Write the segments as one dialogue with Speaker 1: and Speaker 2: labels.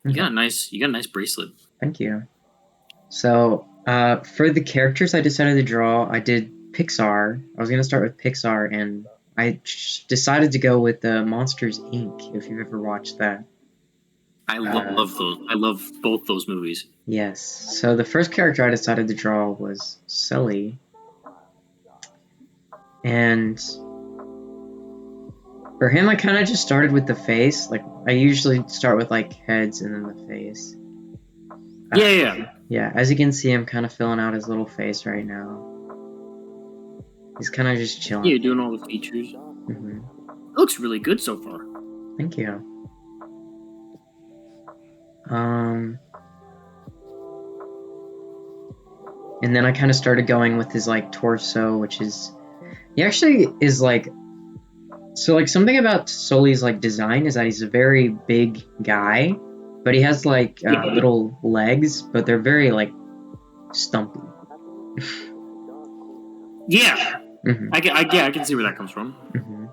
Speaker 1: You
Speaker 2: Okay.
Speaker 1: got a nice bracelet.
Speaker 2: Thank you. So, for the characters I decided to draw, I did Pixar. I was gonna start with Pixar, and I decided to go with Monsters Inc. If you've ever watched that.
Speaker 1: I
Speaker 2: Uh,
Speaker 1: love those. I love both those movies.
Speaker 2: yes. So the first character I decided to draw was Sully, and for him, I kind of just started with the face. Like I usually start with like heads and then the face.
Speaker 1: Yeah, yeah, yeah.
Speaker 2: Yeah, as you can see, I'm kind of filling out his little face right now. He's kind of just
Speaker 1: Yeah,
Speaker 2: chilling.
Speaker 1: doing all the features.
Speaker 2: Hmm.
Speaker 1: It looks really good so far.
Speaker 2: Thank you. Um, and then I kind of started going with his like torso, which is he actually is like so like something about Sully's like design is that he's a very big guy, but he has like
Speaker 1: Yeah,
Speaker 2: little legs, but they're very like stumpy.
Speaker 1: yeah.
Speaker 2: Hmm.
Speaker 1: Yeah, I can see where that comes from.
Speaker 2: Hmm.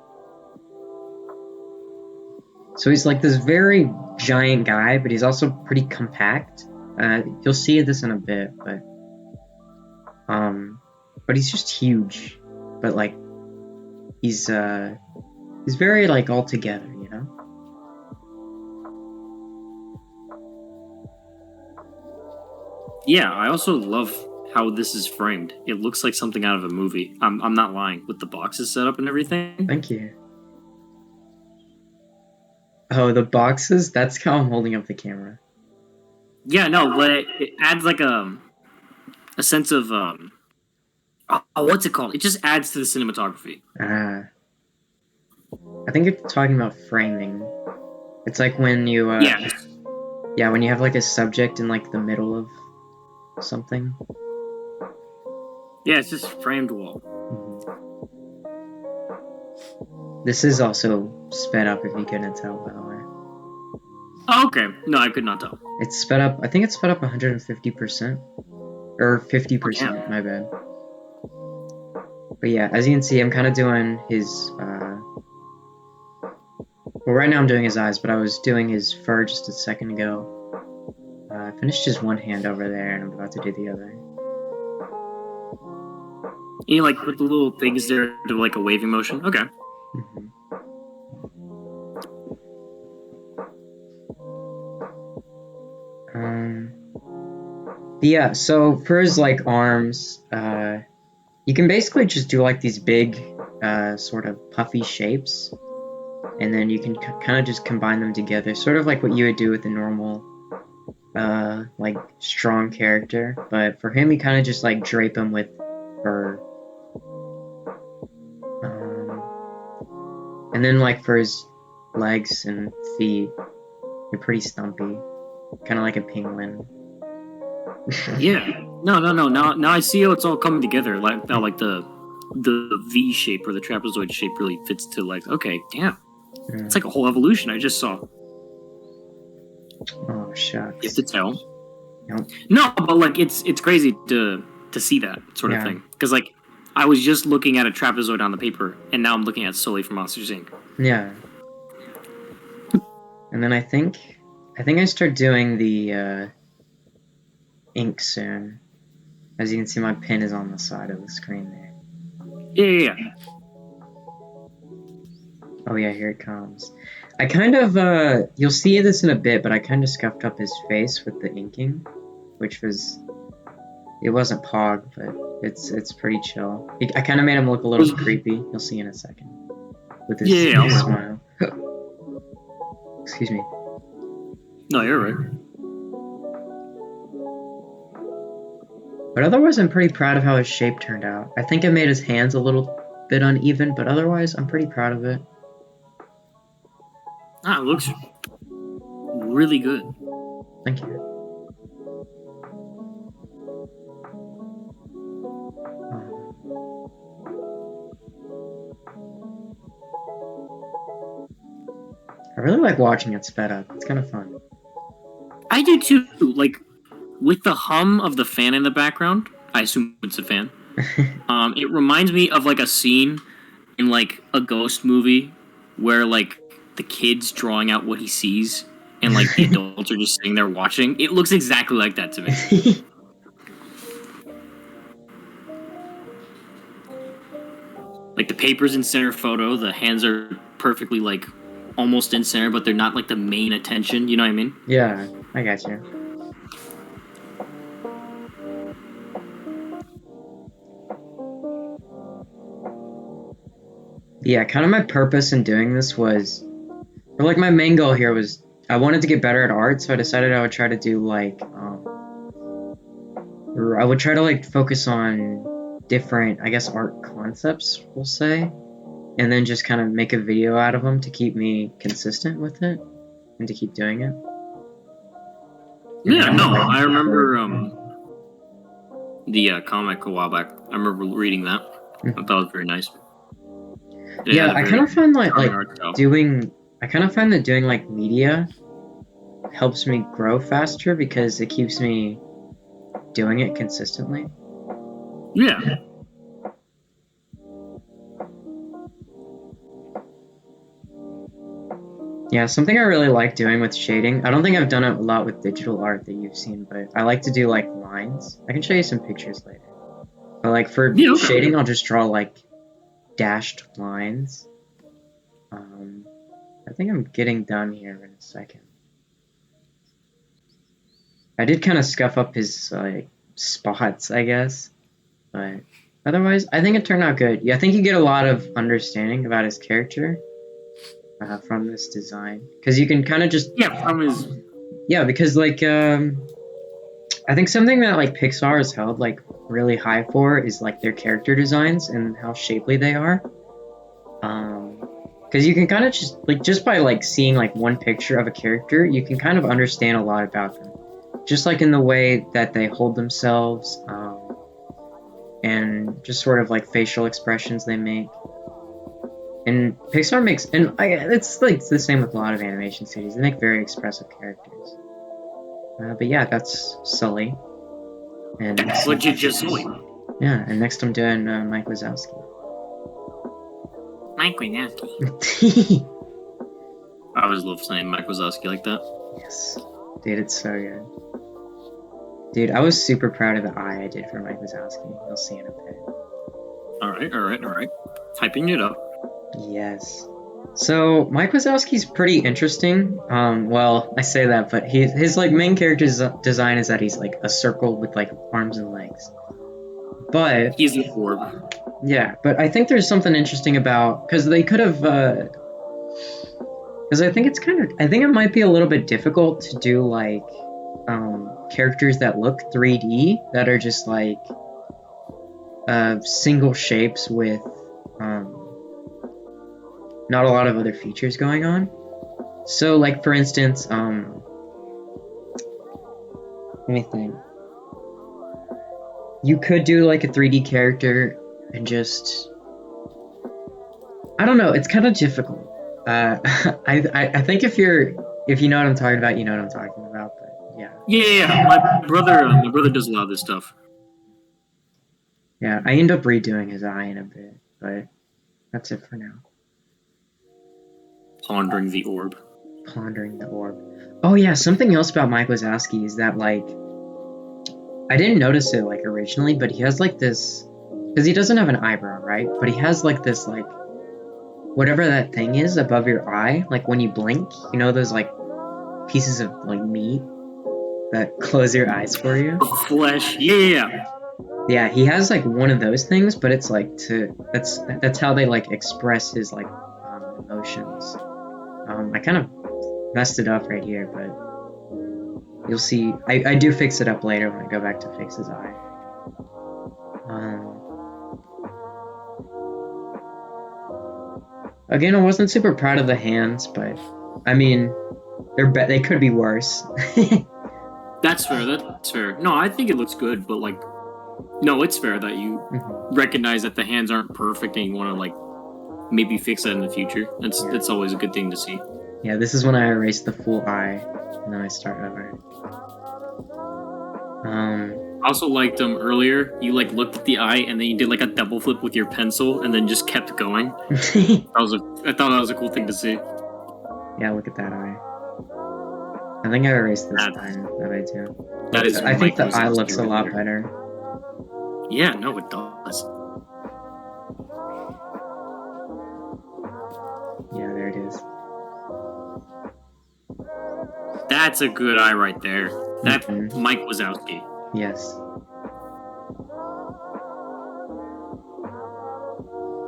Speaker 2: So he's like this very giant guy, but he's also pretty compact. You'll see this in a bit, um, but he's just huge. But like he's uh he's very like all together, you know.
Speaker 1: Yeah, I also love how this is framed. It looks like something out of a movie. I'm not lying with the boxes set up and everything.
Speaker 2: Thank you. Oh, the boxes. That's how I'm holding up the camera.
Speaker 1: Yeah, no, but it adds like a sense of what's it called? It just adds to the cinematography.
Speaker 2: Ah, I think you're talking about framing. It's like when you
Speaker 1: Yeah,
Speaker 2: yeah, when you have like a subject in like the middle of something.
Speaker 1: yeah, it's just framed well.
Speaker 2: Mhm. This is also sped up if you couldn't tell, by the way.
Speaker 1: Oh, okay, no, I could not tell.
Speaker 2: It's sped up. I think it's sped up 150% or
Speaker 1: Oh damn.
Speaker 2: 50%. My bad. But yeah, as you can see, I'm kind of doing his. Well, right now I'm doing his eyes, but I was doing his fur just a second ago. I finished his one hand over there, and I'm about to do the other.
Speaker 1: You like put the little things there to like a waving motion. Okay.
Speaker 2: Mhm. Um, yeah, so for his like arms, you can basically just do like these big, sort of puffy shapes, and then you can kind of just combine them together, sort of like what you would do with a normal, like strong character. But for him, you kind of just like drape him with fur. And then like for his legs and feet, you're pretty stumpy, kind of like a penguin.
Speaker 1: Yeah. No, no, no. Now I see how it's all coming together. Like now, like the V shape or the trapezoid shape really fits to like. Okay, damn. It's
Speaker 2: Mm.
Speaker 1: like a whole evolution I just saw.
Speaker 2: Oh
Speaker 1: You have
Speaker 2: shucks.
Speaker 1: to tell.
Speaker 2: Nope.
Speaker 1: No, but like it's crazy to see that sort of
Speaker 2: Yeah.
Speaker 1: thing because like I was just looking at a trapezoid on the paper and now I'm looking at Sully from Monsters Inc.
Speaker 2: Yeah. And then I think I start doing the ink soon. As you can see, my pen is on the side of the screen there.
Speaker 1: Yeah, yeah, yeah.
Speaker 2: Oh yeah, here it comes. I kind of you'll see this in a bit, but I kind of scuffed up his face with the inking, which was it wasn't Pog, but it's pretty chill. I kind of made him look a little creepy. You'll see in a second with
Speaker 1: Yeah,
Speaker 2: his,
Speaker 1: yeah,
Speaker 2: his
Speaker 1: yeah.
Speaker 2: smile. Excuse me.
Speaker 1: No, you're right.
Speaker 2: But otherwise, I'm pretty proud of how his shape turned out. I think I made his hands a little bit uneven, but otherwise, I'm pretty proud of it.
Speaker 1: Ah, it looks really good.
Speaker 2: Thank you. I really like watching it sped up. It's kind of fun.
Speaker 1: I do too. Like with the hum of the fan in the background. I assume it's a fan. It reminds me of like a scene in like a ghost movie where like the kid's drawing out what he sees and like the adults are just sitting there watching. It looks exactly like that to me. Like the paper's in center photo, the hands are perfectly like almost in center, but they're not like the main attention. You know what I mean?
Speaker 2: Yeah, I got you. Yeah, kind of my purpose in doing this was, or like my main goal here was, I wanted to get better at art, so I decided I would try to do like, I would try to like focus on different, I guess, art concepts, we'll say, and then just kind of make a video out of them to keep me consistent with it and to keep doing it.
Speaker 1: Yeah, no, I remember the comic a while back. I remember reading that. I thought it was very nice.
Speaker 2: Yeah, I kind of find like doing, I kind of find that doing like media helps me grow faster because it keeps me doing it consistently.
Speaker 1: Yeah.
Speaker 2: Yeah, something I really like doing with shading. I don't think I've done it a lot with digital art that you've seen, but I like to do like lines. I can show you some pictures later. But like for shading, I'll just draw like dashed lines. I think I'm getting done here in a second. I did kind of scuff up his like spots, I guess, but otherwise, I think it turned out good. Yeah, I think you get a lot of understanding about his character from this design, because you can kind of just
Speaker 1: from his
Speaker 2: because like I think something that like Pixar is held like really high for is like their character designs and how shapely they are. Because you can kind of just by like seeing like one picture of a character, you can kind of understand a lot about them. Just like in the way that they hold themselves, and just sort of like facial expressions they make. And Pixar makes, and it's like the same with a lot of animation studios. They make very expressive characters. But yeah, that's Sully. And
Speaker 1: that's legit just Sully.
Speaker 2: Yeah, and next I'm doing Mike Wazowski.
Speaker 1: Mike Wazowski. I always love saying Mike Wazowski like that.
Speaker 2: Yes. Dude, it's so good. Dude, I was super proud of the eye I did for Mike Wazowski. You'll see in a bit.
Speaker 1: Alright. Hyping it up.
Speaker 2: Yes. So, Mike Wazowski's pretty interesting. Well, I say that, but his like main character design is that he's like a circle with like arms and legs. But
Speaker 1: he's an orb.
Speaker 2: Yeah, but I think there's something interesting about, because they could have, because I think it might be a little bit difficult to do like characters that look 3D that are just like single shapes with not a lot of other features going on. So like for instance, let me think. You could do like a 3D character and just, I don't know, it's kind of difficult. I think if you know what I'm talking about, you know what I'm talking about. But yeah.
Speaker 1: Yeah. My brother does a lot of this stuff.
Speaker 2: Yeah, I end up redoing his eye in a bit, but that's it for now.
Speaker 1: Pondering the orb.
Speaker 2: Oh yeah, something else about Mike Wazowski is that like, I didn't notice it like originally, but he has like this, because he doesn't have an eyebrow, right? But he has like this like, whatever that thing is above your eye, like when you blink, you know those like pieces of like meat that close your eyes for you?
Speaker 1: Flesh, yeah.
Speaker 2: Yeah, he has like one of those things, but it's like that's how they like express his like emotions. I kind of messed it up right here, but you'll see. I do fix it up later when I go back to fix his eye. Again, I wasn't super proud of the hands, but I mean, they could be worse.
Speaker 1: That's fair. No, I think it looks good, but like, no, it's fair that you recognize that the hands aren't perfect and you want to like maybe fix that in the future. That's always a good thing to see.
Speaker 2: Yeah, this is when I erase the full eye and then I start over.
Speaker 1: I also liked earlier. You like looked at the eye and then you did like a double flip with your pencil and then just kept going. I thought that was a cool thing to see.
Speaker 2: Yeah, look at that eye. I think I erased this
Speaker 1: That's-
Speaker 2: line that I do.
Speaker 1: That is
Speaker 2: I think
Speaker 1: Mike
Speaker 2: the eye
Speaker 1: Wazowski
Speaker 2: looks a
Speaker 1: right
Speaker 2: lot
Speaker 1: there.
Speaker 2: better.
Speaker 1: Yeah, no, it does.
Speaker 2: Yeah, there it is.
Speaker 1: That's a good eye right there. That
Speaker 2: Mhm.
Speaker 1: Mike Wazowski.
Speaker 2: Yes.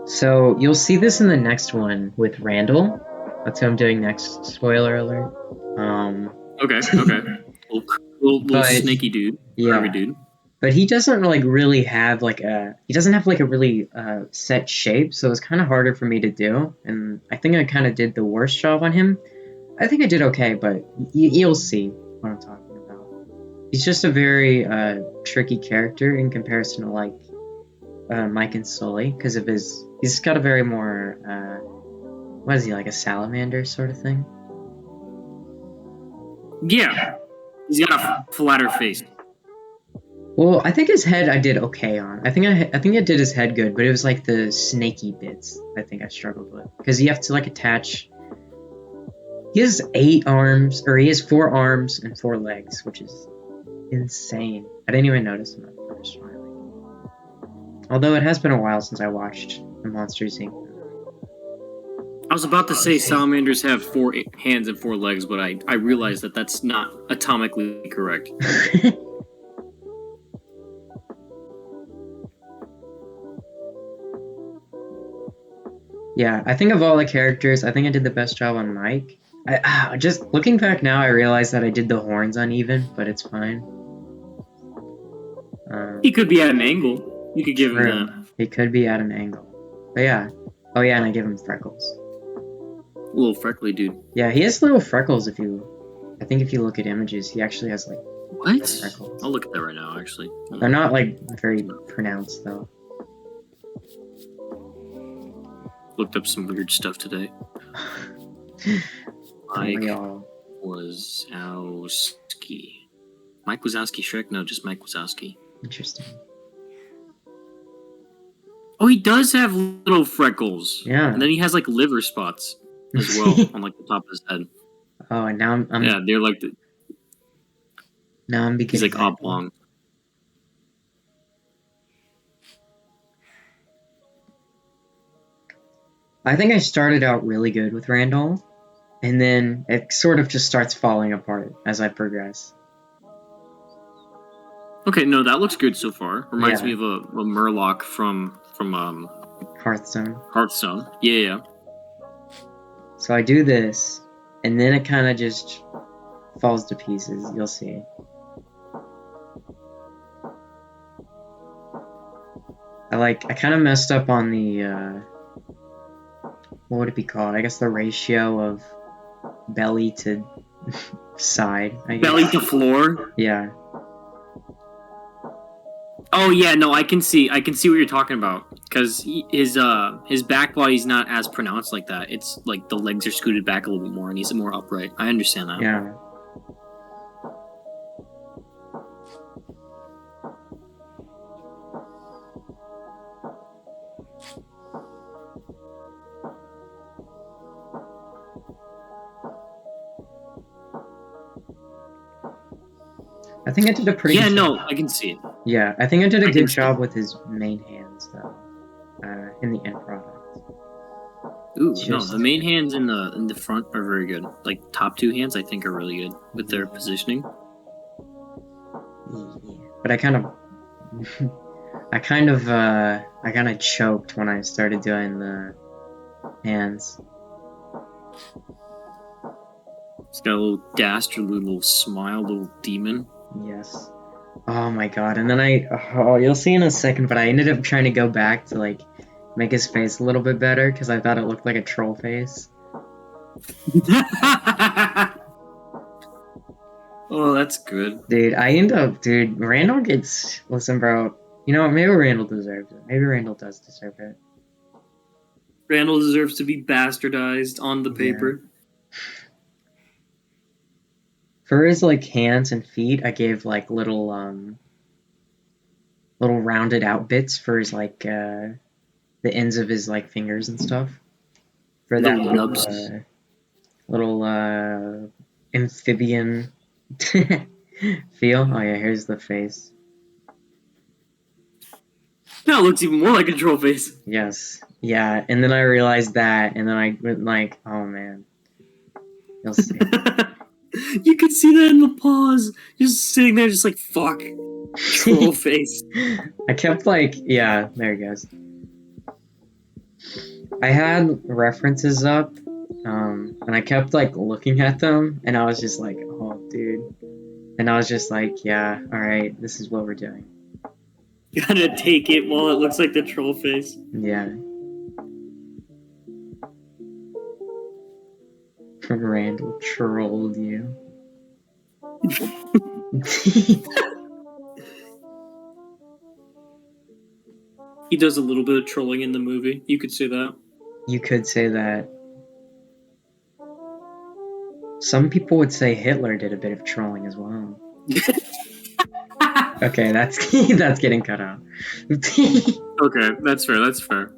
Speaker 2: So you'll see this in the next one with Randall. That's who I'm doing next. Spoiler alert.
Speaker 1: Okay. Little
Speaker 2: But
Speaker 1: snaky dude.
Speaker 2: yeah,
Speaker 1: Curvy dude.
Speaker 2: but he doesn't like really have like a really set shape, so it's kind of harder for me to do. And I think I kind of did the worst job on him. I think I did okay, but you'll see what I'm talking about. He's just a very tricky character in comparison to like Mike and Sully because of his. He's got a very more what is he, like a salamander sort of thing?
Speaker 1: Yeah. He's got a flatter face.
Speaker 2: Well, I think his head I did okay on. I think I did his head good, but it was like the snaky bits I think I struggled with because you have to like attach. He has 8 arms, or he has 4 arms and 4 legs, which is insane. I didn't even notice him at first, finally. Although it has been a while since I watched the Monsters Inc.
Speaker 1: I was about to say salamanders have 4 hands and 4 legs, but I realized that that's not atomically correct.
Speaker 2: Yeah, I think of all the characters, I think I did the best job on Mike. Just looking back now, I realized that I did the horns uneven, but it's fine.
Speaker 1: He could be at an angle. You could give him that.
Speaker 2: He could be at an angle. But yeah. Oh yeah, and I give him freckles.
Speaker 1: Little freckly dude.
Speaker 2: Yeah, he has little freckles I think if you look at images, he actually has like
Speaker 1: what?
Speaker 2: Freckles.
Speaker 1: I'll look at that right now, actually.
Speaker 2: They're not like very pronounced though.
Speaker 1: Looked up some weird stuff today. Mike Wazowski. Mike Wazowski Shrek? No, just Mike Wazowski.
Speaker 2: Interesting.
Speaker 1: Oh, he does have little freckles.
Speaker 2: Yeah.
Speaker 1: And then he has like liver spots as well on like the top of his head.
Speaker 2: Oh, and now I'm
Speaker 1: yeah, they're like the.
Speaker 2: Now I'm beginning.
Speaker 1: He's like oblong.
Speaker 2: I think I started out really good with Randall, and then it sort of just starts falling apart as I progress.
Speaker 1: Okay, no, that looks good so far. Reminds me of a Murloc from
Speaker 2: Hearthstone.
Speaker 1: Hearthstone. Yeah.
Speaker 2: So I do this, and then it kind of just falls to pieces. You'll see. I kind of messed up on the what would it be called? I guess the ratio of belly to side. I guess.
Speaker 1: Belly to floor.
Speaker 2: Yeah.
Speaker 1: Oh yeah, no, I can see what you're talking about because his back body's not as pronounced like that. It's like the legs are scooted back a little bit more and he's more upright. I understand that.
Speaker 2: Yeah. I think I did a pretty good job.
Speaker 1: I can see it.
Speaker 2: Yeah, I think I did a good job with his main hands, though, in the end product.
Speaker 1: Ooh, no, the main hands in the front are very good. Like, top 2 hands, I think, are really good with their positioning.
Speaker 2: Yeah, but I kind of choked when I started doing the hands.
Speaker 1: It's got a little dastardly little smile, little demon.
Speaker 2: Yes. Oh my god, and then you'll see in a second, but I ended up trying to go back to, like, make his face a little bit better, because I thought it looked like a troll face.
Speaker 1: Oh, that's good.
Speaker 2: Dude, Randall gets... Listen, bro, you know what, maybe Randall deserves it. Maybe Randall does deserve it.
Speaker 1: Randall deserves to be bastardized on the paper.
Speaker 2: For his, like, hands and feet, I gave, like, little rounded out bits for his, like, the ends of his, like, fingers and stuff. For that
Speaker 1: little nubs.
Speaker 2: Little amphibian feel. Oh yeah, here's the face.
Speaker 1: Now it looks even more like a troll face.
Speaker 2: Yes. Yeah, and then I realized that, and then I went like, oh man. You'll see.
Speaker 1: You could see that in the pause. Just sitting there, just like, fuck. Troll face.
Speaker 2: I kept like, yeah, there he goes. I had references up, and I kept like looking at them, and I was just like, oh, dude. And I was just like, yeah, all right, this is what we're doing.
Speaker 1: Gotta take it while it looks like the troll face.
Speaker 2: Yeah. Randall trolled you.
Speaker 1: He does a little bit of trolling in the movie. You could say that.
Speaker 2: You could say that. Some people would say Hitler did a bit of trolling as well. Okay, that's that's getting cut out.
Speaker 1: Okay, that's fair. That's fair.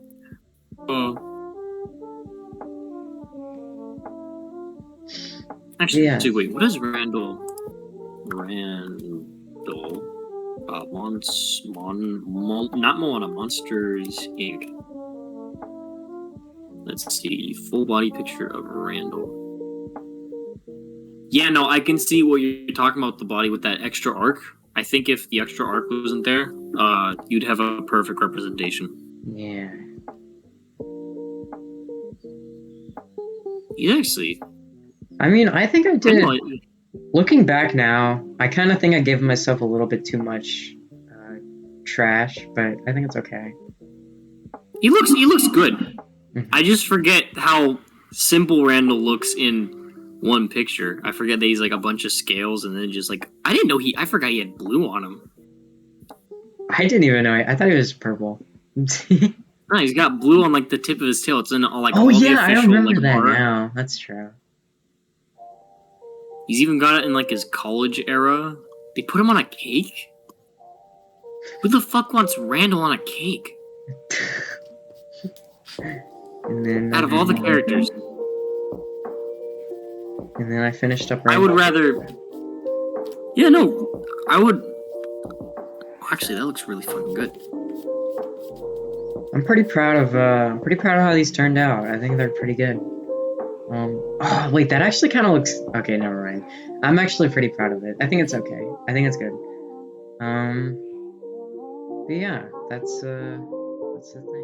Speaker 1: Actually,
Speaker 2: Yeah.
Speaker 1: wait. What is Randall? Not Moana. Monsters Inc. Let's see. Full body picture of Randall. Yeah, no, I can see what you're talking about. The body with that extra arc. I think if the extra arc wasn't there, you'd have a perfect representation.
Speaker 2: Yeah.
Speaker 1: You actually.
Speaker 2: I mean, I think I did. Looking back now, I kind of think I gave myself a little bit too much trash, but I think it's okay.
Speaker 1: He looks good. Mm-hmm. I just forget how simple Randall looks in one picture. I forget that he's like a bunch of scales, and then just like I forgot he had blue on him.
Speaker 2: I didn't even know. I thought he was purple.
Speaker 1: No, he's got blue on like the tip of his tail. It's in like
Speaker 2: all
Speaker 1: the
Speaker 2: official, I remember
Speaker 1: like,
Speaker 2: that
Speaker 1: art.
Speaker 2: now. That's true.
Speaker 1: He's even got it in like his college era. They put him on a cake? Who the fuck wants Randall on a cake?
Speaker 2: And then
Speaker 1: out of all the characters.
Speaker 2: And then I finished up
Speaker 1: Randall. I would rather... Yeah, no. I would... Actually, that looks really fucking good.
Speaker 2: I'm pretty proud of how these turned out. I think they're pretty good. Oh wait, that actually kind of looks okay. Never mind. I'm actually pretty proud of it. I think it's okay. I think it's good. But yeah, that's the thing.